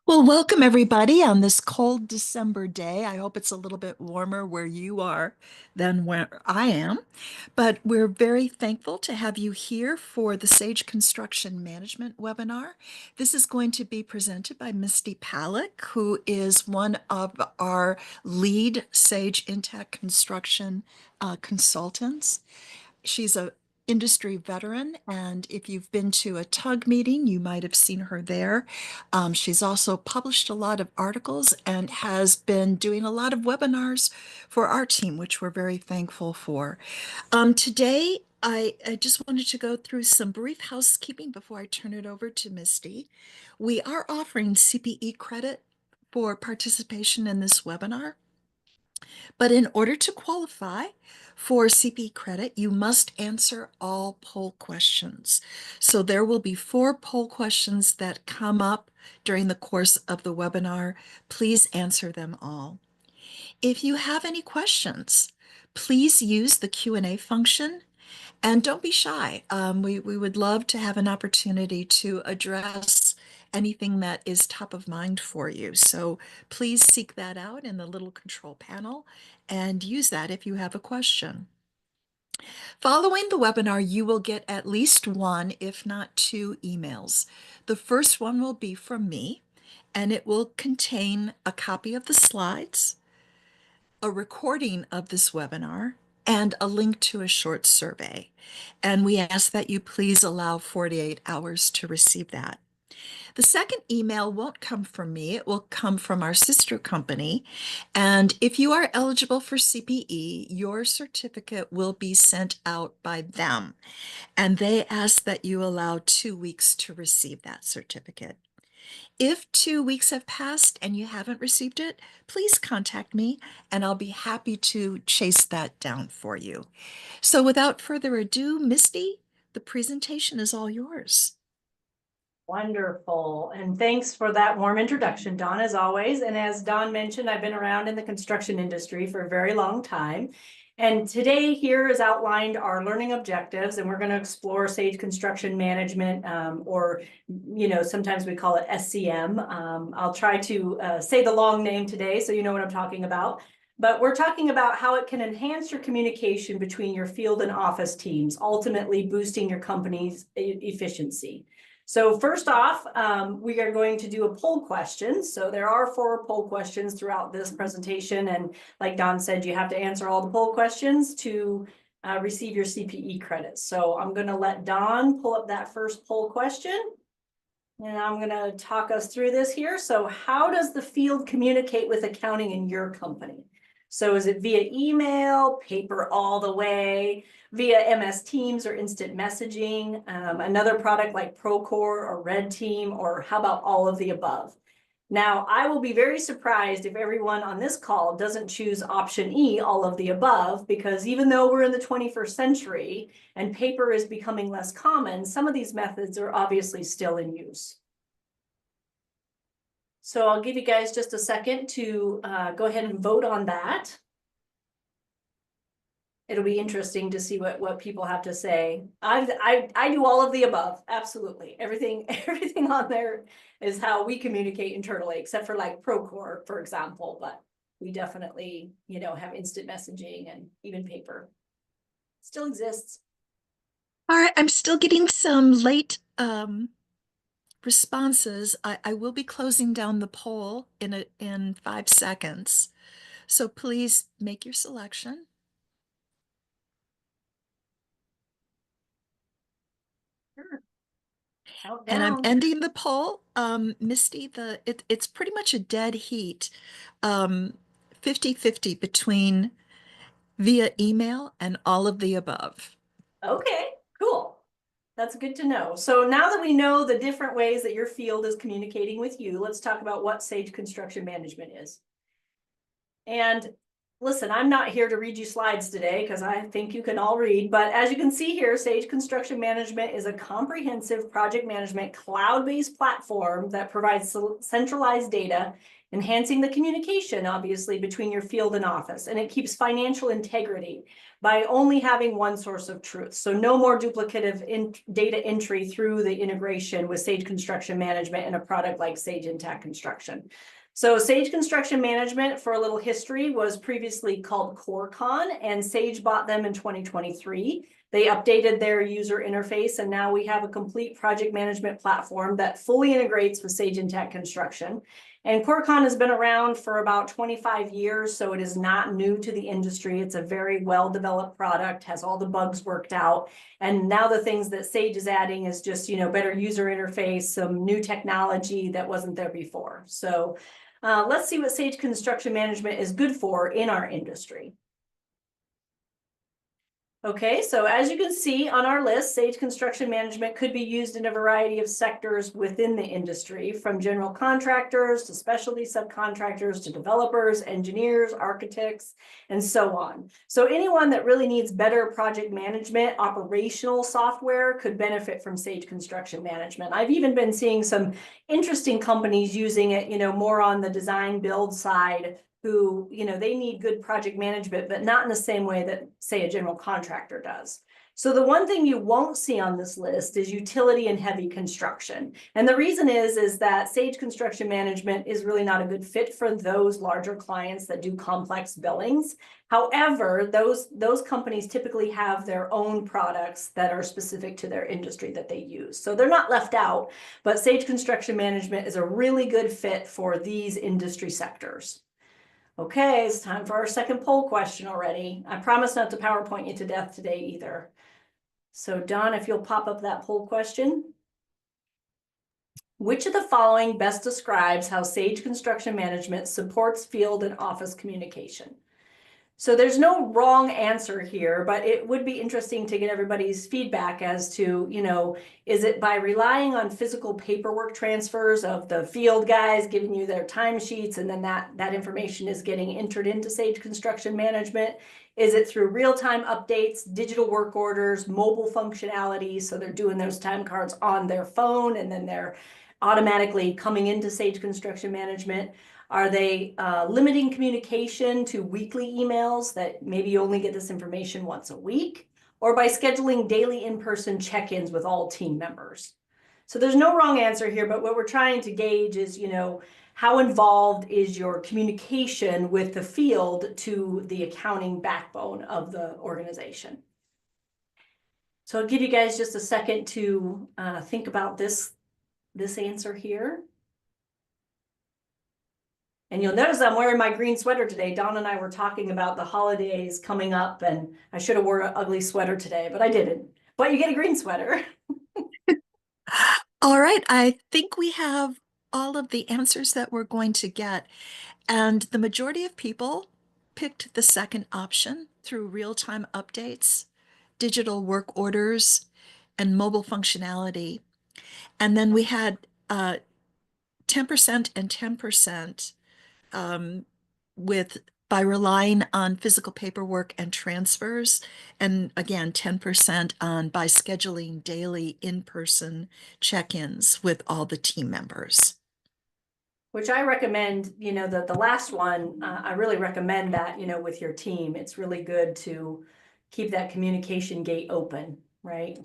Well, welcome everybody on this cold December day. I hope it's a little bit warmer where you are than where I am. But we're very thankful to have you here for the Sage Construction Management webinar. This is going to be presented by Misty Palick, who is one of our lead Sage Intech construction consultants. She's a industry veteran, and if you've been to a tug meeting, you might have seen her there. She's also published a lot of articles and has been doing a lot of webinars for our team, which we're very thankful for. Today, I just wanted to go through some brief housekeeping before I turn it over to Misty. We are offering CPE credit for participation in this webinar. But in order to qualify for CP credit, you must answer all poll questions. So there will be 4 poll questions that come up during the course of the webinar. Please answer them all. If you have any questions, please use the Q&A function and don't be shy. We would love to have an opportunity to address anything that is top of mind for you. So please seek that out in the little control panel and use that if you have a question. Following the webinar, you will get at least 1, if not 2 emails. The first one will be from me, and it will contain a copy of the slides, a recording of this webinar, and a link to a short survey. And we ask that you please allow 48 hours to receive that. The second email won't come from me, it will come from our sister company. And if you are eligible for CPE, your certificate will be sent out by them. And they ask that you allow 2 weeks to receive that certificate. If 2 weeks have passed and you haven't received it, please contact me and I'll be happy to chase that down for you. So without further ado, Misty, the presentation is all yours. Wonderful. And thanks for that warm introduction, Dawn, as always. And as Dawn mentioned, I've been around in the construction industry for a very long time. And today here is outlined our learning objectives, and we're going to explore Sage Construction Management, or, sometimes we call it SCM. I'll try to say the long name today so you know what I'm talking about. But we're talking about how it can enhance your communication between your field and office teams, ultimately boosting your company's efficiency. So first off, we are going to do a poll question. So there are 4 poll questions throughout this presentation. And like Don said, you have to answer all the poll questions to receive your CPE credits. So I'm going to let Don pull up that first poll question. And I'm going to talk us through this here. So how does the field communicate with accounting in your company? So is it via email, paper all the way, via MS Teams or instant messaging, another product like Procore or Red Team, or how about all of the above? Now, I will be very surprised if everyone on this call doesn't choose option E, all of the above, because even though we're in the 21st century and paper is becoming less common, some of these methods are obviously still in use. So I'll give you guys just a second to go ahead and vote on that. It'll be interesting to see what people have to say. I do all of the above, absolutely. Everything on there is how we communicate internally, except for like Procore, for example. But we definitely, have instant messaging and even paper. Still exists. All right, I'm still getting some late responses. I will be closing down the poll in 5 seconds. So please make your selection. Sure. And I'm Countdown. ending the poll. Misty, it's pretty much a dead heat. 50-50 between via email and all of the above. Okay, cool. That's good to know. So now that we know the different ways that your field is communicating with you, let's talk about what Sage Construction Management is. And listen, I'm not here to read you slides today because I think you can all read, but as you can see here, Sage Construction Management is a comprehensive project management cloud-based platform that provides centralized data, enhancing the communication, obviously, between your field and office, and it keeps financial integrity by only having one source of truth. So no more duplicative data entry through the integration with Sage Construction Management in a product like Sage Intacct Construction. So Sage Construction Management, for a little history, was previously called CoreCon, and Sage bought them in 2023. They updated their user interface, and now we have a complete project management platform that fully integrates with Sage Intacct Construction. And CoreCon has been around for about 25 years, so it is not new to the industry. It's a very well-developed product, has all the bugs worked out. And now the things that Sage is adding is just, better user interface, some new technology that wasn't there before. So let's see what Sage Construction Management is good for in our industry. Okay, so as you can see on our list, Sage Construction Management could be used in a variety of sectors within the industry, from general contractors to specialty subcontractors to developers, engineers, architects, and so on. So anyone that really needs better project management, operational software could benefit from Sage Construction Management. I've even been seeing some interesting companies using it, more on the design build side, who, they need good project management, but not in the same way that, say, a general contractor does. So the one thing you won't see on this list is utility and heavy construction. And the reason is that Sage Construction Management is really not a good fit for those larger clients that do complex billings. However, those companies typically have their own products that are specific to their industry that they use. So they're not left out, but Sage Construction Management is a really good fit for these industry sectors. Okay, it's time for our second poll question already. I promise not to PowerPoint you to death today either. So Don, if you'll pop up that poll question. Which of the following best describes how Sage Construction Management supports field and office communication? So there's no wrong answer here, but it would be interesting to get everybody's feedback as to, is it by relying on physical paperwork transfers of the field guys giving you their timesheets, and then that information is getting entered into Sage Construction Management? Is it through real-time updates, digital work orders, mobile functionalities? So they're doing those time cards on their phone, and then they're automatically coming into Sage Construction Management. Are they limiting communication to weekly emails that maybe you only get this information once a week, or by scheduling daily in-person check-ins with all team members? So there's no wrong answer here, but what we're trying to gauge is, how involved is your communication with the field to the accounting backbone of the organization? So I'll give you guys just a second to think about this answer here. And you'll notice I'm wearing my green sweater today. Dawn and I were talking about the holidays coming up, and I should have worn an ugly sweater today, but I didn't. But you get a green sweater. All right, I think we have all of the answers that we're going to get. And the majority of people picked the second option through real-time updates, digital work orders, and mobile functionality. And then we had 10% and 10% with by relying on physical paperwork and transfers, and again 10% on by scheduling daily in-person check-ins with all the team members. Which I recommend, the last one, I really recommend that, with your team. It's really good to keep that communication gate open, right?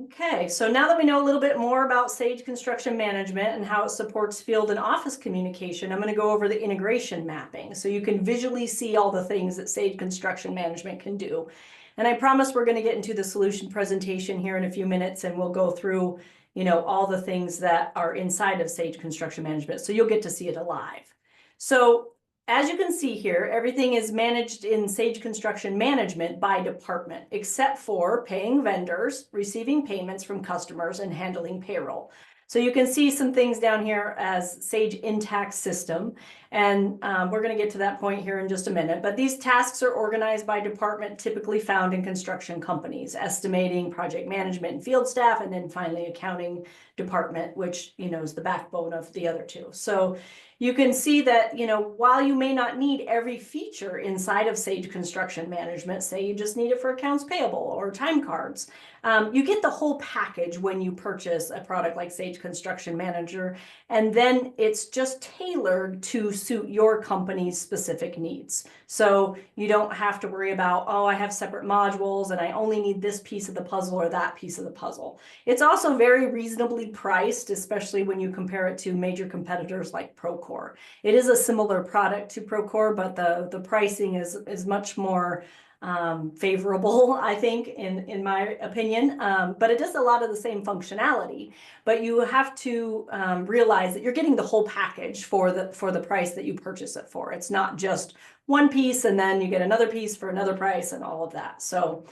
Okay, so now that we know a little bit more about Sage Construction Management and how it supports field and office communication, I'm going to go over the integration mapping so you can visually see all the things that Sage Construction Management can do. And I promise we're going to get into the solution presentation here in a few minutes, and we'll go through, all the things that are inside of Sage Construction Management, so you'll get to see it alive. So as you can see here, everything is managed in Sage Construction Management by department, except for paying vendors, receiving payments from customers, and handling payroll. So you can see some things down here as Sage Intacct System, and we're going to get to that point here in just a minute. But these tasks are organized by department, typically found in construction companies: estimating, project management, and field staff, and then finally accounting department, which is the backbone of the other two. So you can see that, while you may not need every feature inside of Sage Construction Management, say you just need it for accounts payable or time cards, you get the whole package when you purchase a product like Sage Construction Manager, and then it's just tailored to suit your company's specific needs. So you don't have to worry about, oh, I have separate modules and I only need this piece of the puzzle or that piece of the puzzle. It's also very reasonably priced, especially when you compare it to major competitors like Procore. It is a similar product to Procore, but the pricing is much more favorable, I think, in my opinion. But it does a lot of the same functionality. But you have to realize that you're getting the whole package for the price that you purchase it for. It's not just one piece and then you get another piece for another price and all of that. So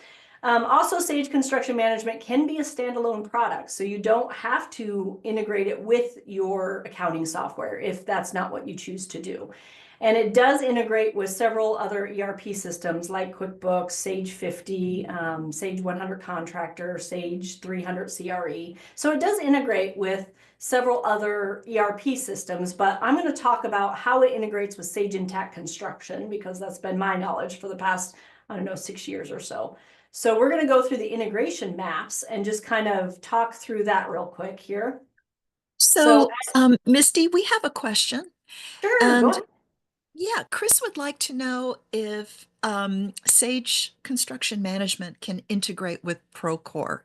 also, Sage Construction Management can be a standalone product, so you don't have to integrate it with your accounting software if that's not what you choose to do. And it does integrate with several other ERP systems like QuickBooks, Sage 50, Sage 100 Contractor, Sage 300 CRE. So it does integrate with several other ERP systems, but I'm going to talk about how it integrates with Sage Intacct Construction because that's been my knowledge for the past, I don't know, 6 years or so. So we're going to go through the integration maps and just kind of talk through that real quick here. So, So, Misty, we have a question. sure, go And ahead. yeah, Chris would like to know if Sage Construction Management can integrate with Procore.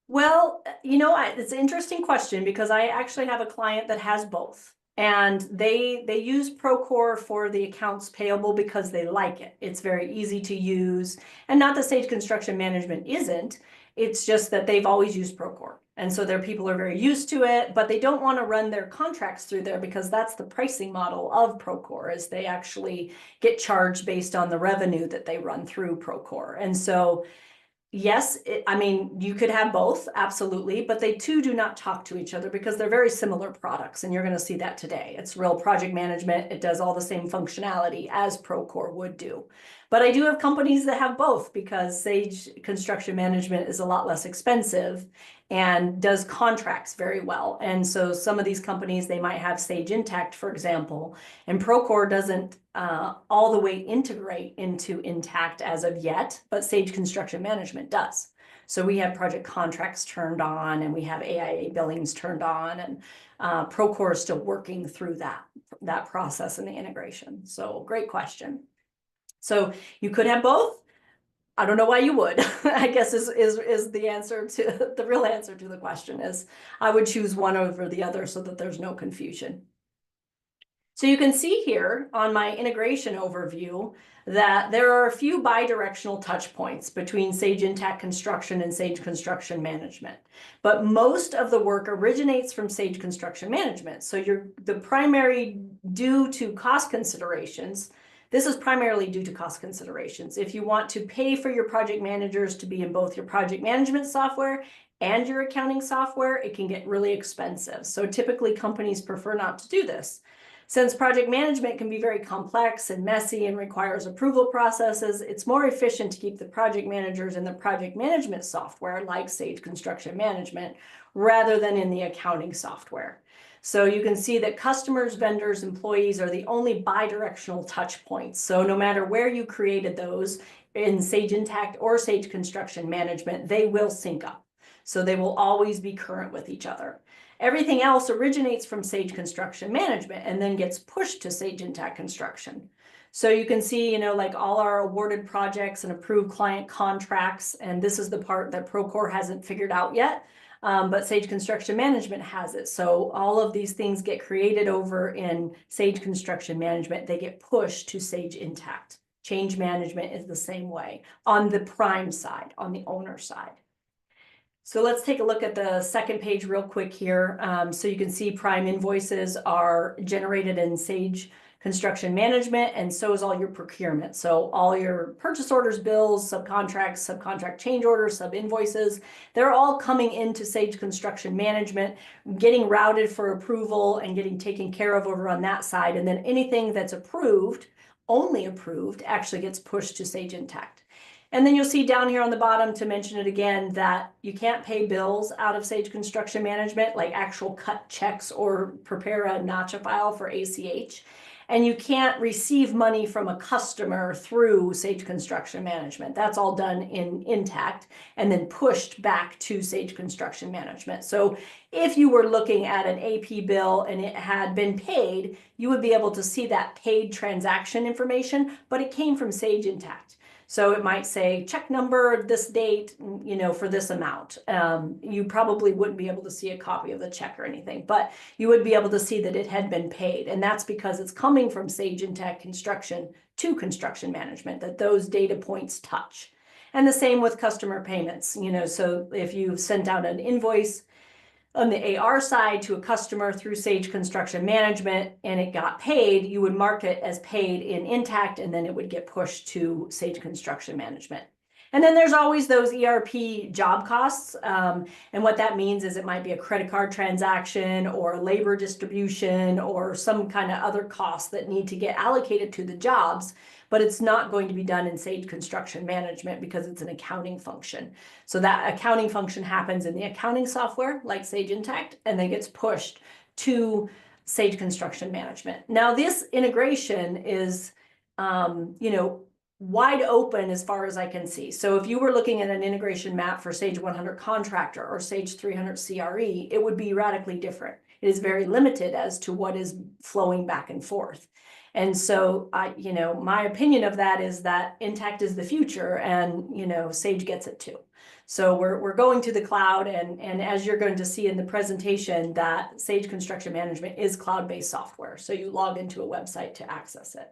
Well, it's an interesting question because I actually have a client that has both. And they use Procore for the accounts payable because they like it. It's very easy to use. And not that Sage Construction Management isn't, it's just that they've always used Procore. And so their people are very used to it, but they don't want to run their contracts through there because that's the pricing model of Procore, is they actually get charged based on the revenue that they run through Procore. And so yes, I mean, you could have both, absolutely, but they too do not talk to each other because they're very similar products, and you're going to see that today. It's real project management. It does all the same functionality as Procore would do. But I do have companies that have both because Sage Construction Management is a lot less expensive and does contracts very well. And so some of these companies, they might have Sage Intacct, for example, and Procore doesn't all the way integrate into Intacct as of yet, but Sage Construction Management does. So we have project contracts turned on and we have AIA billings turned on, and Procore is still working through that process and the integration. So great question. So you could have both. I don't know why you would. I guess is the answer to the real answer to the question is I would choose one over the other so that there's no confusion. So you can see here on my integration overview that there are a few bidirectional touch points between Sage Intacct Construction and Sage Construction Management. But most of the work originates from Sage Construction Management. So the primary due to cost considerations, this is primarily due to cost considerations. If you want to pay for your project managers to be in both your project management software and your accounting software, it can get really expensive. So typically companies prefer not to do this. Since project management can be very complex and messy and requires approval processes, it's more efficient to keep the project managers in the project management software like Sage Construction Management rather than in the accounting software. So you can see that customers, vendors, employees are the only bidirectional touch points. So no matter where you created those in Sage Intacct or Sage Construction Management, they will sync up. So they will always be current with each other. Everything else originates from Sage Construction Management and then gets pushed to Sage Intacct Construction. So you can see, like all our awarded projects and approved client contracts, and this is the part that Procore hasn't figured out yet, but Sage Construction Management has it. So all of these things get created over in Sage Construction Management. They get pushed to Sage Intacct. Change management is the same way on the prime side, on the owner side. So let's take a look at the second page real quick here. So you can see prime invoices are generated in Sage Construction Management, and so is all your procurement. So all your purchase orders, bills, subcontracts, subcontract change orders, sub invoices, they're all coming into Sage Construction Management, getting routed for approval and getting taken care of over on that side. And then anything that's approved, only approved, actually gets pushed to Sage Intacct. And then you'll see down here on the bottom, to mention it again, that you can't pay bills out of Sage Construction Management, like actual cut checks or prepare a notcha file for ACH. And you can't receive money from a customer through Sage Construction Management. That's all done in Intact and then pushed back to Sage Construction Management. So if you were looking at an AP bill and it had been paid, you would be able to see that paid transaction information, but it came from Sage Intact. So it might say check number, this date, for this amount. You probably wouldn't be able to see a copy of the check or anything, but you would be able to see that it had been paid. And that's because it's coming from Sage Intacct Construction to Construction Management, that those data points touch. And the same with customer payments, so if you sent out an invoice on the AR side to a customer through Sage Construction Management and it got paid, you would mark it as paid in Intact, and then it would get pushed to Sage Construction Management. And then there's always those ERP job costs. And what that means is it might be a credit card transaction or a labor distribution or some kind of other costs that need to get allocated to the jobs, but it's not going to be done in Sage Construction Management because it's an accounting function. So that accounting function happens in the accounting software like Sage Intacct and then gets pushed to Sage Construction Management. Now this integration is, wide open as far as I can see. So if you were looking at an integration map for Sage 100 Contractor or Sage 300 CRE, it would be radically different. It is very limited as to what is flowing back and forth. And so my opinion of that is that Intact is the future, and Sage gets it too. So we're going to the cloud, and as you're going to see in the presentation, that Sage Construction Management is cloud-based software. So you log into a website to access it.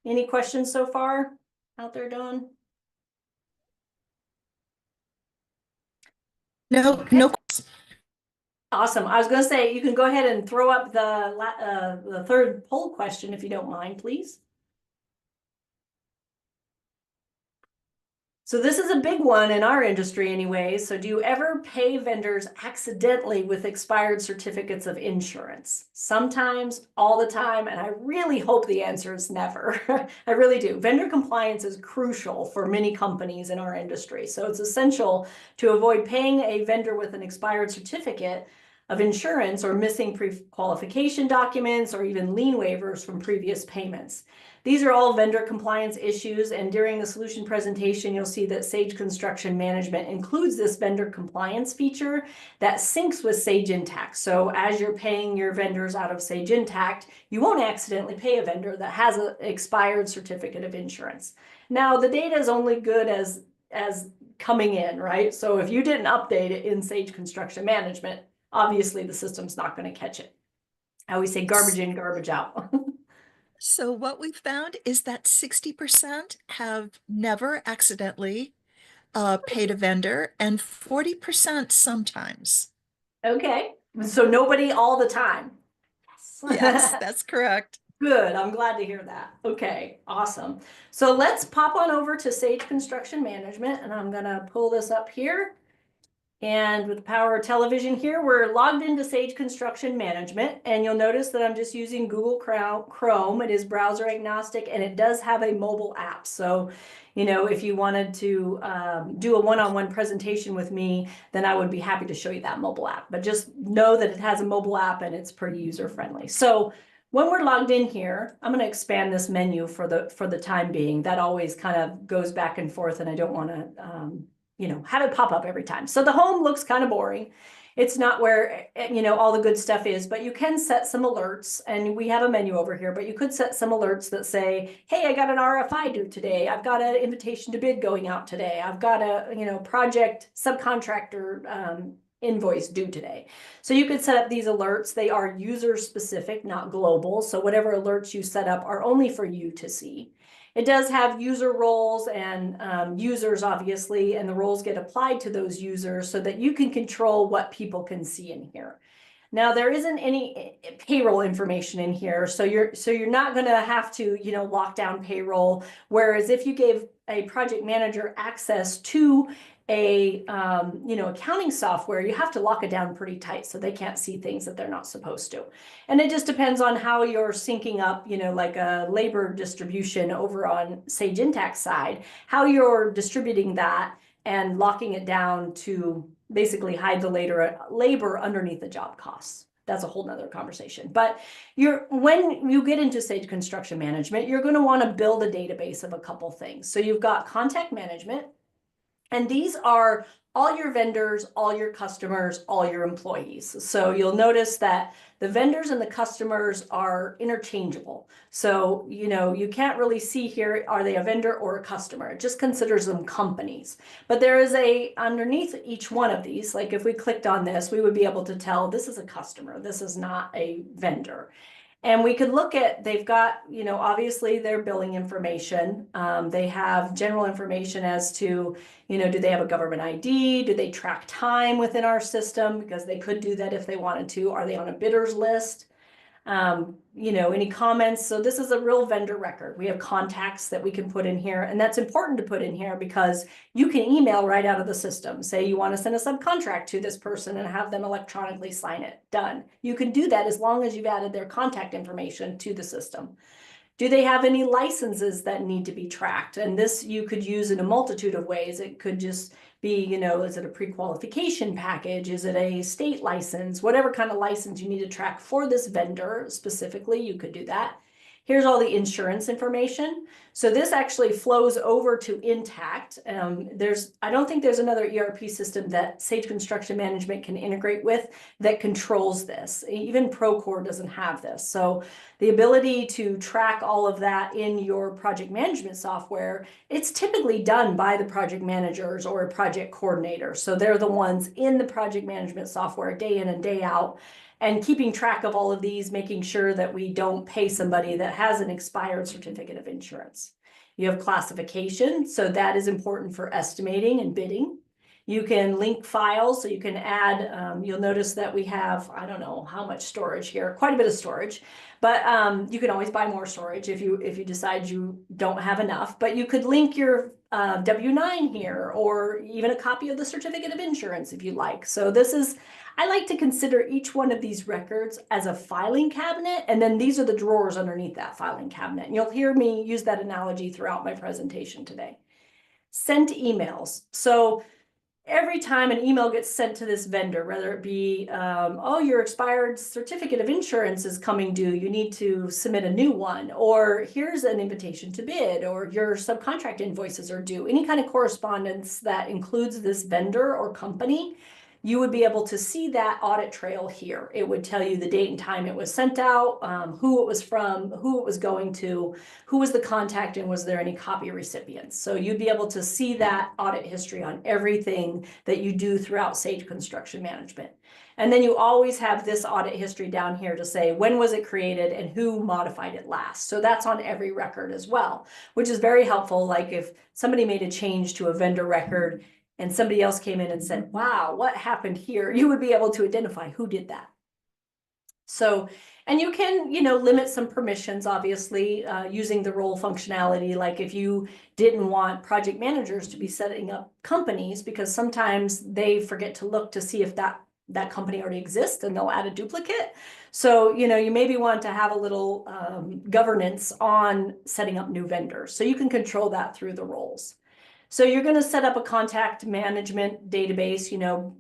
Any questions so far out there, Dawn? No, Okay. no. Awesome. I was going to say, you can go ahead and throw up the third poll question if you don't mind, please. So this is a big one in our industry anyway. So do you ever pay vendors accidentally with expired certificates of insurance? Sometimes, all the time, and I really hope the answer is never. I really do. Vendor compliance is crucial for many companies in our industry. So it's essential to avoid paying a vendor with an expired certificate of insurance or missing pre-qualification documents or even lien waivers from previous payments. These are all vendor compliance issues, and during the solution presentation, you'll see that Sage Construction Management includes this vendor compliance feature that syncs with Sage Intacct. So as you're paying your vendors out of Sage Intacct, you won't accidentally pay a vendor that has an expired certificate of insurance. Now, the data is only good as coming in, right? So if you didn't update it in Sage Construction Management, obviously the system's not going to catch it. I always say garbage in, garbage out. So what we found is that 60% have never accidentally paid a vendor and 40% sometimes. Okay, so nobody all the time. Yes, Yes. that's correct. Good, I'm glad to hear that. Okay, awesome. So let's pop on over to Sage Construction Management, and I'm gonna pull this up here. And with the power of television here, we're logged into Sage Construction Management, and you'll notice that I'm just using Google Chrome. It is browser agnostic, and it does have a mobile app. So, if you wanted to do a one-on-one presentation with me, then I would be happy to show you that mobile app. But just know that it has a mobile app and it's pretty user-friendly. So when we're logged in here, I'm going to expand this menu for the time being. That always kind of goes back and forth, and I don't want to have it pop up every time. So the home looks kind of boring. It's not where, all the good stuff is, but you can set some alerts, and we have a menu over here, but you could set some alerts that say, hey, I got an RFI due today. I've got an invitation to bid going out today. I've got a, project subcontractor invoice due today. So you could set up these alerts. They are user specific, not global. So whatever alerts you set up are only for you to see. It does have user roles and users, obviously, and the roles get applied to those users so that you can control what people can see in here. Now, there isn't any payroll information in here, so you're not going to have to, lock down payroll. Whereas if you gave a project manager access to accounting software, you have to lock it down pretty tight so they can't see things that they're not supposed to. And it just depends on how you're syncing up, like a labor distribution over on Sage Intact side, how you're distributing that and locking it down to basically hide the labor underneath the job costs. That's a whole nother conversation. But when you get into Sage Construction Management, you're going to want to build a database of a couple things. So you've got contact management, and these are all your vendors, all your customers, all your employees. So you'll notice that the vendors and the customers are interchangeable. So, you can't really see here, are they a vendor or a customer? It just considers them companies. But there is underneath each one of these, like if we clicked on this, we would be able to tell this is a customer, this is not a vendor. And we could look at, they've got, obviously their billing information. They have general information as to, do they have a government ID? Do they track time within our system? Because they could do that if they wanted to. Are they on a bidders list? Any comments? So this is a real vendor record. We have contacts that we can put in here, and that's important to put in here because you can email right out of the system. Say you want to send a subcontract to this person and have them electronically sign it. Done. You can do that as long as you've added their contact information to the system. Do they have any licenses that need to be tracked? And this you could use in a multitude of ways. It could just be, is it a pre-qualification package? Is it a state license? Whatever kind of license you need to track for this vendor specifically, you could do that. Here's all the insurance information. So this actually flows over to Intact. I don't think there's another ERP system that Sage Construction Management can integrate with that controls this. Even Procore doesn't have this. So the ability to track all of that in your project management software, it's typically done by the project managers or a project coordinator. So they're the ones in the project management software day in and day out, and keeping track of all of these, making sure that we don't pay somebody that has an expired certificate of insurance. You have classification, so that is important for estimating and bidding. You can link files, so you can add, you'll notice that we have, I don't know how much storage here, quite a bit of storage, but you can always buy more storage if you decide you don't have enough. But you could link your W-9 here, or even a copy of the certificate of insurance if you like. So I like to consider each one of these records as a filing cabinet, and then these are the drawers underneath that filing cabinet. And you'll hear me use that analogy throughout my presentation today. Sent emails. So every time an email gets sent to this vendor, whether it be, oh, your expired certificate of insurance is coming due, you need to submit a new one, or here's an invitation to bid, or your subcontract invoices are due, any kind of correspondence that includes this vendor or company, you would be able to see that audit trail here. It would tell you the date and time it was sent out, who it was from, who it was going to, who was the contact, and was there any copy recipients. So you'd be able to see that audit history on everything that you do throughout Sage Construction Management. And then you always have this audit history down here to say when was it created and who modified it last. So that's on every record as well, which is very helpful. Like if somebody made a change to a vendor record and somebody else came in and said, wow, what happened here? You would be able to identify who did that. So, and you can, limit some permissions, obviously, using the role functionality. Like if you didn't want project managers to be setting up companies, because sometimes they forget to look to see if that company already exists and they'll add a duplicate. So, you maybe want to have a little governance on setting up new vendors. So you can control that through the roles. So you're going to set up a contact management database,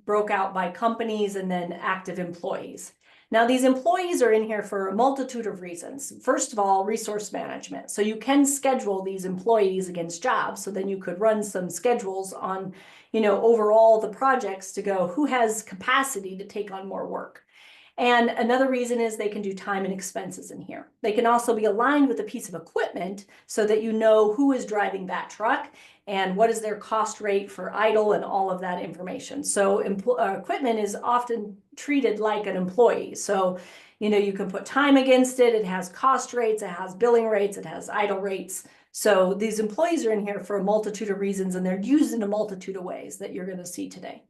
broke out by companies and then active employees. Now, these employees are in here for a multitude of reasons. First of all, resource management. So you can schedule these employees against jobs. So then you could run some schedules on, overall the projects to go, who has capacity to take on more work? And another reason is they can do time and expenses in here. They can also be aligned with a piece of equipment so that you know who is driving that truck and what is their cost rate for idle and all of that information. So equipment is often treated like an employee. So, you can put time against it. It has cost rates, it has billing rates, it has idle rates. So these employees are in here for a multitude of reasons, and they're used in a multitude of ways that you're going to see today.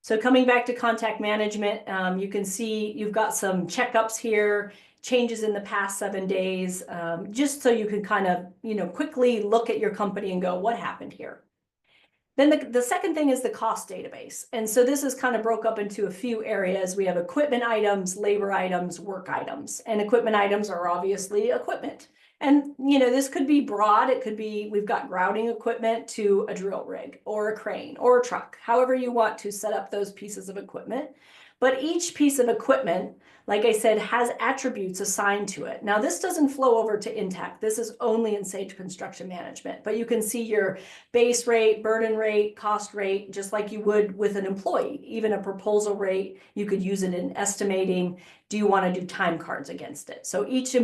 So coming back to contact management, you can see you've got some checkups here, changes in the past 7 days, just so you can kind of, quickly look at your company and go, what happened here? Then the second thing is the cost database. And so this is kind of broke up into a few areas. We have equipment items, labor items, work items, and equipment items are obviously equipment. And, this could be broad. It could be, we've got grouting equipment to a drill rig or a crane or a truck, however you want to set up those pieces of equipment. But each piece of equipment, like I said, has attributes assigned to it. Now, this doesn't flow over to Intact. This is only in Sage Construction Management, but you can see your base rate, burden rate, cost rate, just like you would with an employee. Even a proposal rate, you could use it in estimating. Do you want to do time cards against it? So each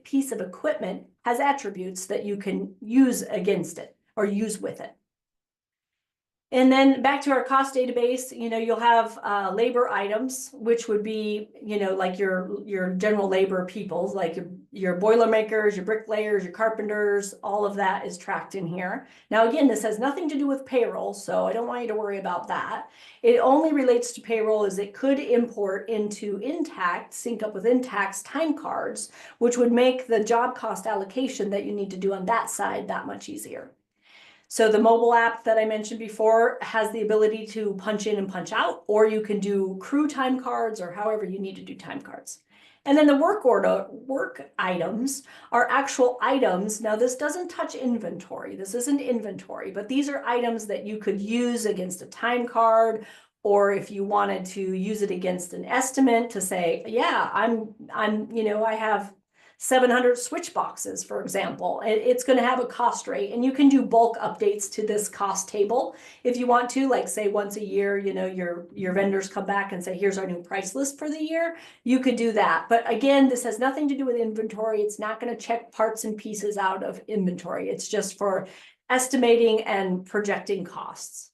piece of equipment has attributes that you can use against it or use with it. And then back to our cost database, you'll have labor items, which would be, like your general labor peoples, like your boilermakers, your bricklayers, your carpenters, all of that is tracked in here. Now, again, this has nothing to do with payroll, so I don't want you to worry about that. It only relates to payroll as it could import into Intact, sync up with Intact's time cards, which would make the job cost allocation that you need to do on that side that much easier. So the mobile app that I mentioned before has the ability to punch in and punch out, or you can do crew time cards or however you need to do time cards. And then the work items are actual items. Now, this doesn't touch inventory. This isn't inventory, but these are items that you could use against a time card, or if you wanted to use it against an estimate to say, yeah, I have 700 switch boxes, for example. It's going to have a cost rate, and you can do bulk updates to this cost table if you want to, like say once a year, your vendors come back and say, here's our new price list for the year. You could do that. But again, this has nothing to do with inventory. It's not going to check parts and pieces out of inventory. It's just for estimating and projecting costs.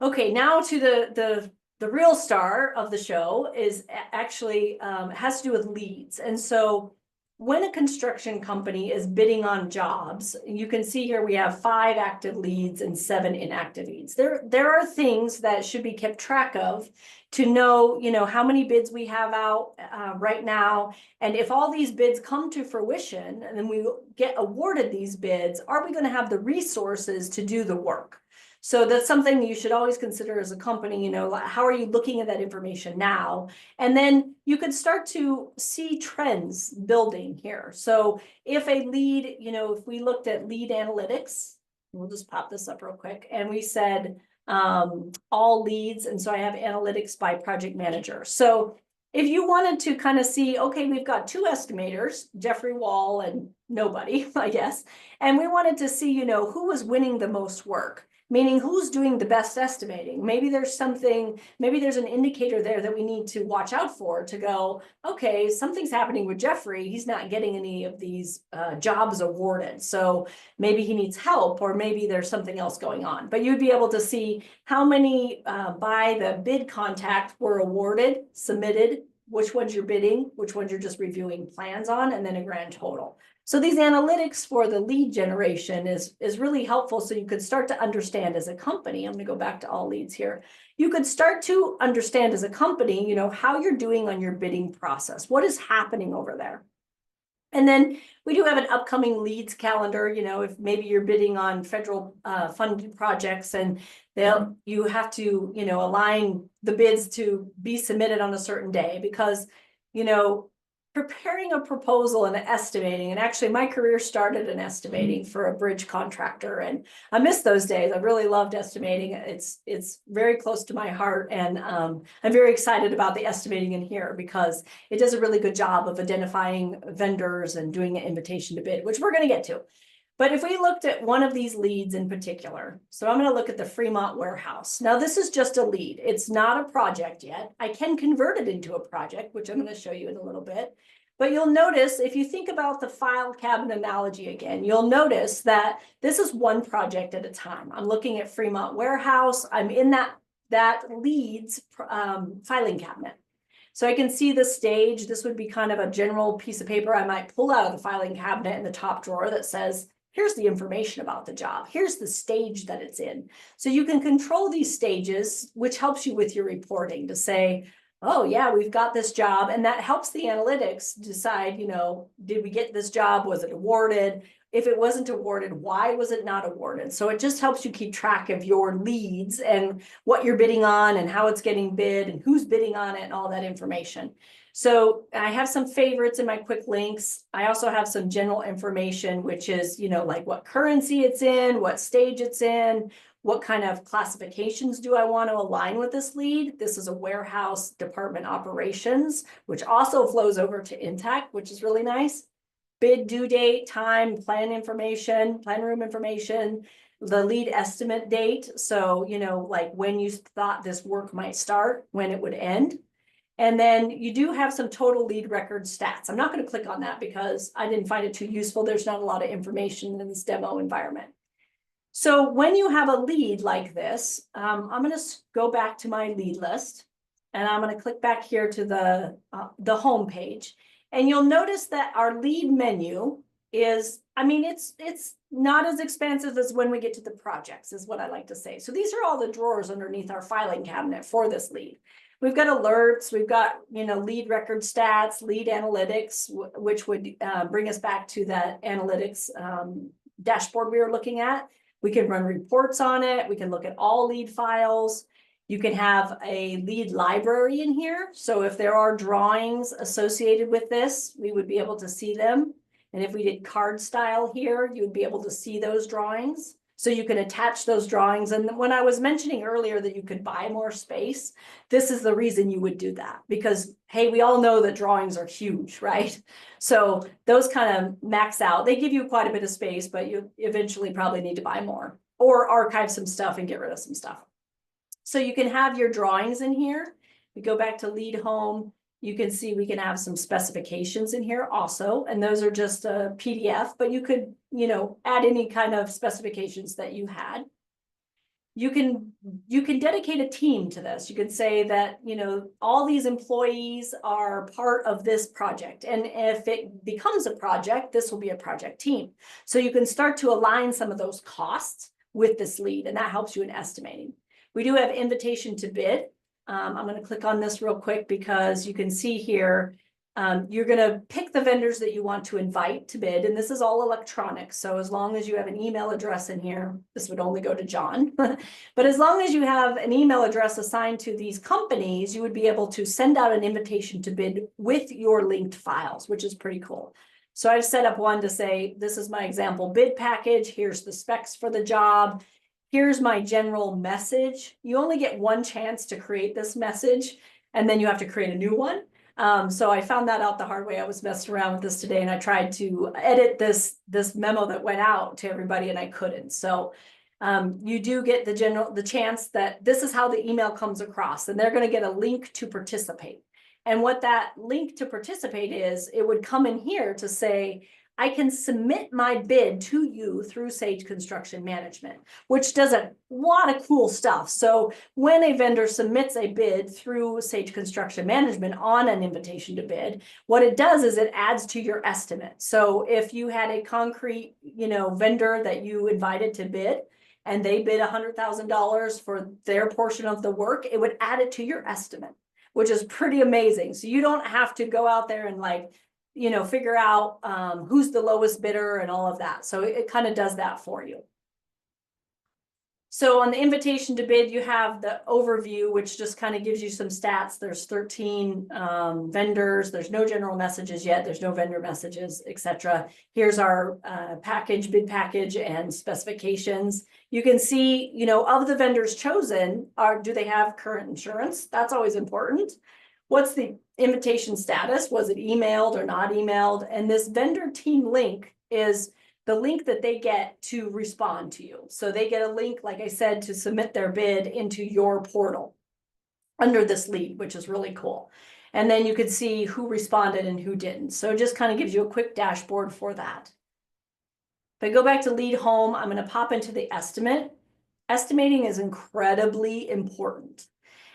Okay, now to the real star of the show is actually has to do with leads. And so when a construction company is bidding on jobs, you can see here we have 5 active leads and 7 inactive leads. There are things that should be kept track of to know, how many bids we have out right now. And if all these bids come to fruition and then we get awarded these bids, are we going to have the resources to do the work? So that's something you should always consider as a company, how are you looking at that information now? And then you could start to see trends building here. So if a lead, if we looked at lead analytics, we'll just pop this up real quick, and we said all leads, and so I have analytics by project manager. So if you wanted to kind of see, okay, we've got 2 estimators, Jeffrey Wall and nobody, I guess, and we wanted to see, who was winning the most work. Meaning who's doing the best estimating. Maybe there's an indicator there that we need to watch out for to go, okay, something's happening with Jeffrey. He's not getting any of these jobs awarded. So maybe he needs help, or maybe there's something else going on. But you'd be able to see how many by the bid contact were awarded, submitted, which ones you're bidding, which ones you're just reviewing plans on, and then a grand total. So these analytics for the lead generation is really helpful. So you could start to understand as a company, I'm going to go back to all leads here. You could start to understand as a company, how you're doing on your bidding process. What is happening over there? And then we do have an upcoming leads calendar, if maybe you're bidding on federal funded projects and you have to, align the bids to be submitted on a certain day because, preparing a proposal and estimating, and actually my career started in estimating for a bridge contractor, and I miss those days. I really loved estimating. It's very close to my heart, and I'm very excited about the estimating in here because it does a really good job of identifying vendors and doing an invitation to bid, which we're going to get to. But if we looked at one of these leads in particular, so I'm going to look at the Fremont warehouse. Now, this is just a lead. It's not a project yet. I can convert it into a project, which I'm going to show you in a little bit. But you'll notice, if you think about the file cabinet analogy again, you'll notice that this is one project at a time. I'm looking at Fremont warehouse. I'm in that leads filing cabinet. So I can see the stage. This would be kind of a general piece of paper I might pull out of the filing cabinet in the top drawer that says, here's the information about the job. Here's the stage that it's in. So you can control these stages, which helps you with your reporting to say, oh yeah, we've got this job. And that helps the analytics decide, did we get this job? Was it awarded? If it wasn't awarded, why was it not awarded? So it just helps you keep track of your leads and what you're bidding on and how it's getting bid and who's bidding on it and all that information. So I have some favorites in my quick links. I also have some general information, which is, like what currency it's in, what stage it's in, what kind of classifications do I want to align with this lead? This is a warehouse department operations, which also flows over to Intact, which is really nice. Bid due date, time, plan information, plan room information, the lead estimate date. So, like when you thought this work might start, when it would end. And then you do have some total lead record stats. I'm not going to click on that because I didn't find it too useful. There's not a lot of information in this demo environment. So when you have a lead like this, I'm going to go back to my lead list, and I'm going to click back here to the home page. And you'll notice that our lead menu is, it's not as expansive as when we get to the projects, is what I like to say. So these are all the drawers underneath our filing cabinet for this lead. We've got alerts, we've got, lead record stats, lead analytics, which would bring us back to that analytics dashboard we were looking at. We can run reports on it. We can look at all lead files. You can have a lead library in here. So if there are drawings associated with this, we would be able to see them. And if we did card style here, you would be able to see those drawings. So you can attach those drawings. And when I was mentioning earlier that you could buy more space, this is the reason you would do that. Because, hey, we all know that drawings are huge, right? So those kind of max out. They give you quite a bit of space, but you eventually probably need to buy more or archive some stuff and get rid of some stuff. So you can have your drawings in here. We go back to lead home. You can see we can have some specifications in here also, and those are just a PDF, but you could, add any kind of specifications that you had. You can dedicate a team to this. You can say that, all these employees are part of this project. And if it becomes a project, this will be a project team. So you can start to align some of those costs with this lead, and that helps you in estimating. We do have invitation to bid. I'm going to click on this real quick because you can see here, you're going to pick the vendors that you want to invite to bid. And this is all electronic. So as long as you have an email address in here, this would only go to John. But as long as you have an email address assigned to these companies, you would be able to send out an invitation to bid with your linked files, which is pretty cool. So I've set up one to say, this is my example bid package. Here's the specs for the job. Here's my general message. You only get one chance to create this message, and then you have to create a new one. So I found that out the hard way. I was messing around with this today, and I tried to edit this memo that went out to everybody, and I couldn't. So you do get the chance that this is how the email comes across, and they're going to get a link to participate. And what that link to participate is, it would come in here to say, I can submit my bid to you through Sage Construction Management, which does a lot of cool stuff. So when a vendor submits a bid through Sage Construction Management on an invitation to bid, what it does is it adds to your estimate. So if you had a concrete, vendor that you invited to bid, and they bid $100,000 for their portion of the work, it would add it to your estimate, which is pretty amazing. So you don't have to go out there and figure out who's the lowest bidder and all of that. So it kind of does that for you. So on the invitation to bid, you have the overview, which just kind of gives you some stats. There's 13 vendors. There's no general messages yet. There's no vendor messages, etc. Here's our bid package and specifications. You can see, of the vendors chosen, do they have current insurance? That's always important. What's the invitation status? Was it emailed or not emailed? And this vendor team link is the link that they get to respond to you. So they get a link, like I said, to submit their bid into your portal under this lead, which is really cool. And then you can see who responded and who didn't. So it just kind of gives you a quick dashboard for that. If I go back to lead home, I'm going to pop into the estimate. Estimating is incredibly important.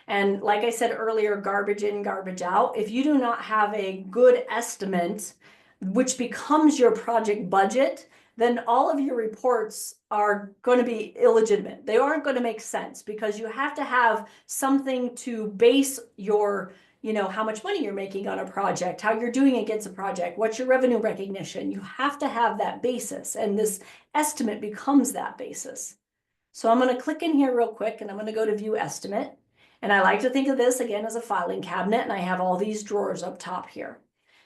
And like I said earlier, garbage in, garbage out. If you do not have a good estimate, which becomes your project budget, then all of your reports are going to be illegitimate. They aren't going to make sense because you have to have something to base your how much money you're making on a project, how you're doing against a project, what's your revenue recognition. You have to have that basis, and this estimate becomes that basis. So I'm going to click in here real quick, and I'm going to go to view estimate. And I like to think of this again as a filing cabinet, and I have all these drawers up top here.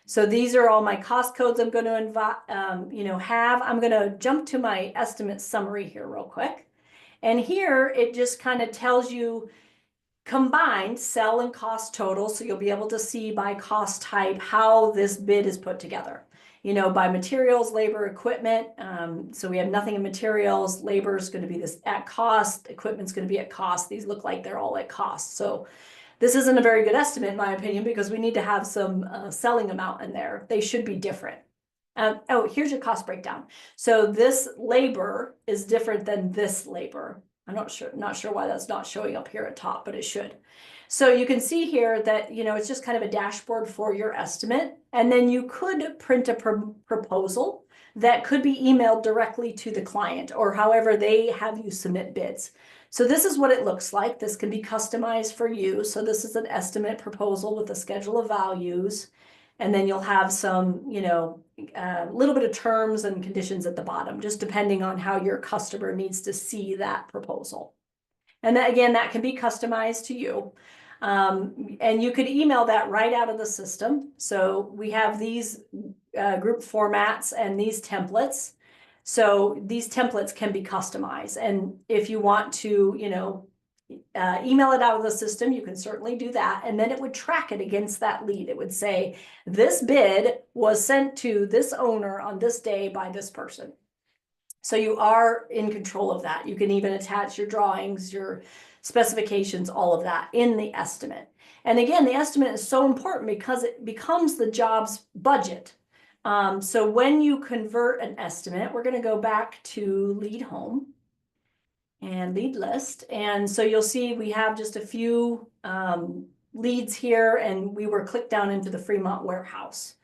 So these are all my cost codes I'm going to have. I'm going to jump to my estimate summary here real quick. And here it just kind of tells you combined sell and cost total. So you'll be able to see by cost type how this bid is put together. By materials, labor, equipment. So we have nothing in materials. Labor is going to be this at cost. Equipment's going to be at cost. These look like they're all at cost. So this isn't a very good estimate in my opinion, because we need to have some selling amount in there. They should be different. Oh, here's your cost breakdown. So this labor is different than this labor. I'm not sure why that's not showing up here at top, but it should. So you can see here that, it's just kind of a dashboard for your estimate. And then you could print a proposal that could be emailed directly to the client, or however they have you submit bids. So this is what it looks like. This can be customized for you. So this is an estimate proposal with a schedule of values. And then you'll have some, little bit of terms and conditions at the bottom, just depending on how your customer needs to see that proposal. And that, again, that can be customized to you. And you could email that right out of the system. So we have these group formats and these templates. So these templates can be customized. And if you want to, email it out of the system, you can certainly do that. And then it would track it against that lead. It would say, this bid was sent to this owner on this day by this person. So you are in control of that. You can even attach your drawings, your specifications, all of that in the estimate. And again, the estimate is so important because it becomes the job's budget. So when you convert an estimate, we're going to go back to lead home and lead list. And so you'll see we have just a few leads here, and we were clicked down into the Fremont warehouse.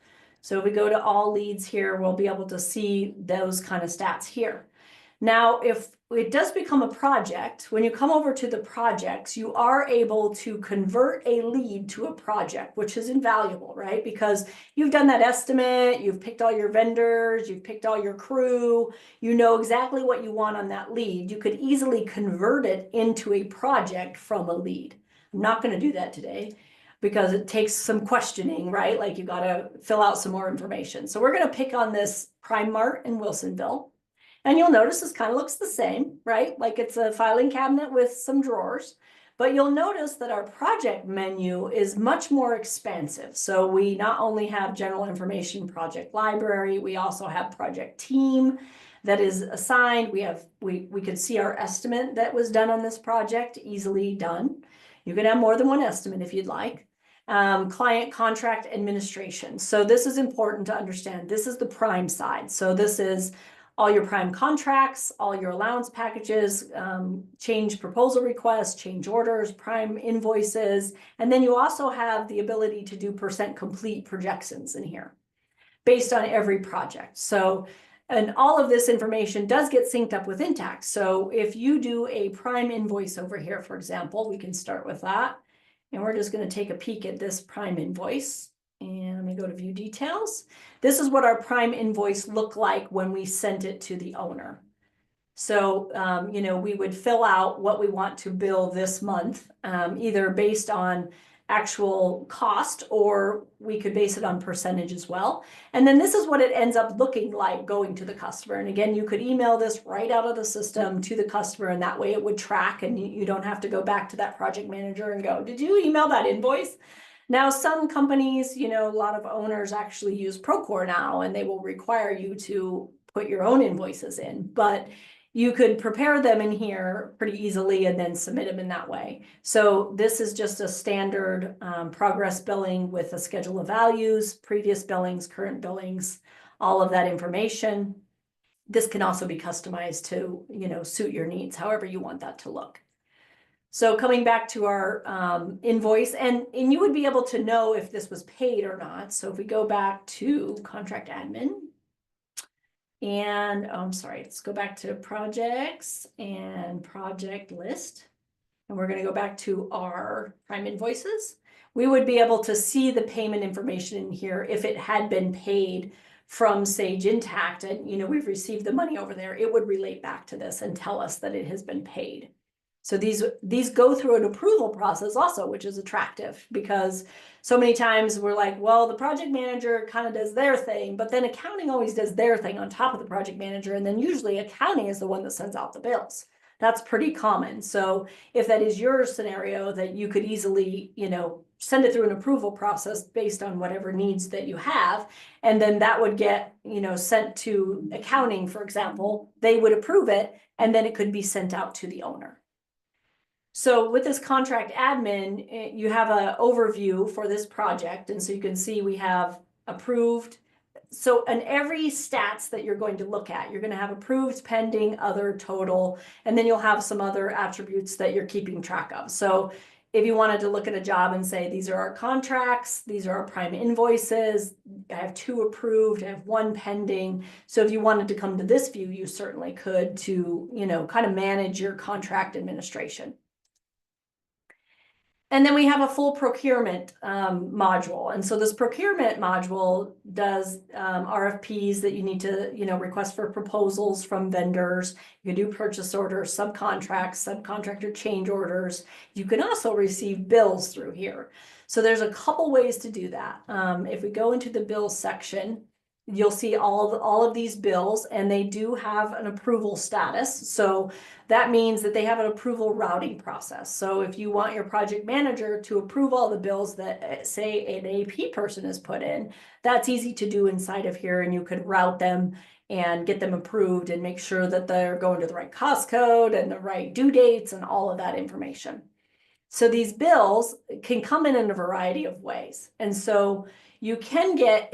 So if we go to all leads here, we'll be able to see those kind of stats here. Now, if it does become a project, when you come over to the projects, you are able to convert a lead to a project, which is invaluable, right? Because you've done that estimate, you've picked all your vendors, you've picked all your crew, you know exactly what you want on that lead. You could easily convert it into a project from a lead. I'm not going to do that today, because it takes some questioning, right? Like you got to fill out some more information. So we're going to pick on this Prime Mart in Wilsonville. And you'll notice this kind of looks the same, right? Like it's a filing cabinet with some drawers. But you'll notice that our project menu is much more expansive. So we not only have general information project library, we also have project team that is assigned. We could see our estimate that was done on this project, easily done. You can have more than one estimate if you'd like. Client contract administration. So this is important to understand. This is the prime side. So this is all your prime contracts, all your allowance packages, change proposal requests, change orders, prime invoices. And then you also have the ability to do percent complete projections in here based on every project. So, and all of this information does get synced up with Intact. So if you do a prime invoice over here, for example, we can start with that. And we're just going to take a peek at this prime invoice. And let me go to view details. This is what our prime invoice looked like when we sent it to the owner. So, we would fill out what we want to bill this month, either based on actual cost, or we could base it on percentage as well. And then this is what it ends up looking like going to the customer. And again, you could email this right out of the system to the customer, and that way it would track, and you don't have to go back to that project manager and go, did you email that invoice? Now, some companies, a lot of owners actually use Procore now, and they will require you to put your own invoices in, but you could prepare them in here pretty easily and then submit them in that way. So this is just a standard progress billing with a schedule of values, previous billings, current billings, all of that information. This can also be customized to, suit your needs, however you want that to look. So coming back to our invoice, and you would be able to know if this was paid or not. So if we go back to contract admin, and I'm sorry, let's go back to projects and project list. And we're going to go back to our prime invoices. we would be able to see the payment information in here if it had been paid from Sage Intact and, we've received the money over there, it would relate back to this and tell us that it has been paid. So these go through an approval process also, which is attractive because so many times we're like, well, the project manager kind of does their thing, but then accounting always does their thing on top of the project manager. And then usually accounting is the one that sends out the bills. That's pretty common. So if that is your scenario, that you could easily, send it through an approval process based on whatever needs that you have. And then that would get, sent to accounting, for example, they would approve it, and then it could be sent out to the owner. So with this contract admin, you have an overview for this project. And so you can see we have approved. So in every stats that you're going to look at, you're going to have approved, pending, other, total, and then you'll have some other attributes that you're keeping track of. So if you wanted to look at a job and say, these are our contracts, these are our prime invoices, I have 2 approved, I have 1 pending. So if you wanted to come to this view, you certainly could to, kind of manage your contract administration. And then we have a full procurement module. And so this procurement module does RFPs that you need to, request for proposals from vendors. You can do purchase orders, subcontracts, subcontractor change orders. You can also receive bills through here. So there's a couple ways to do that. If we go into the bills section, you'll see all of these bills, and they do have an approval status. So that means that they have an approval routing process. So if you want your project manager to approve all the bills that, say, an AP person has put in, that's easy to do inside of here, and you could route them and get them approved and make sure that they're going to the right cost code and the right due dates and all of that information. So these bills can come in a variety of ways. And so you can get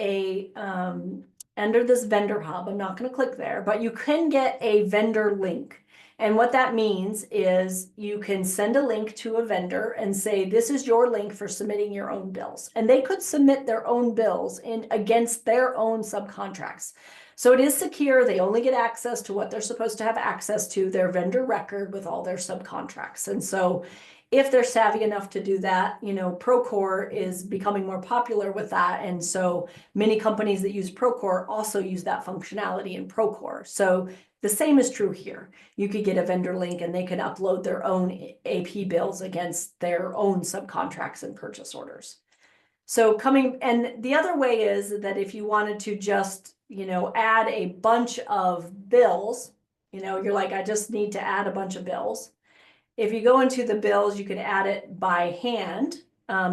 under this vendor hub, I'm not going to click there, but you can get a vendor link. And what that means is you can send a link to a vendor and say, this is your link for submitting your own bills. And they could submit their own bills against their own subcontracts. So it is secure. They only get access to what they're supposed to have access to, their vendor record with all their subcontracts. And so if they're savvy enough to do that, Procore is becoming more popular with that. And so many companies that use Procore also use that functionality in Procore. So the same is true here. You could get a vendor link and they could upload their own AP bills against their own subcontracts and purchase orders. So and the other way is that if you wanted to just, add a bunch of bills, you're like, I just need to add a bunch of bills. If you go into the bills, you can add it by hand.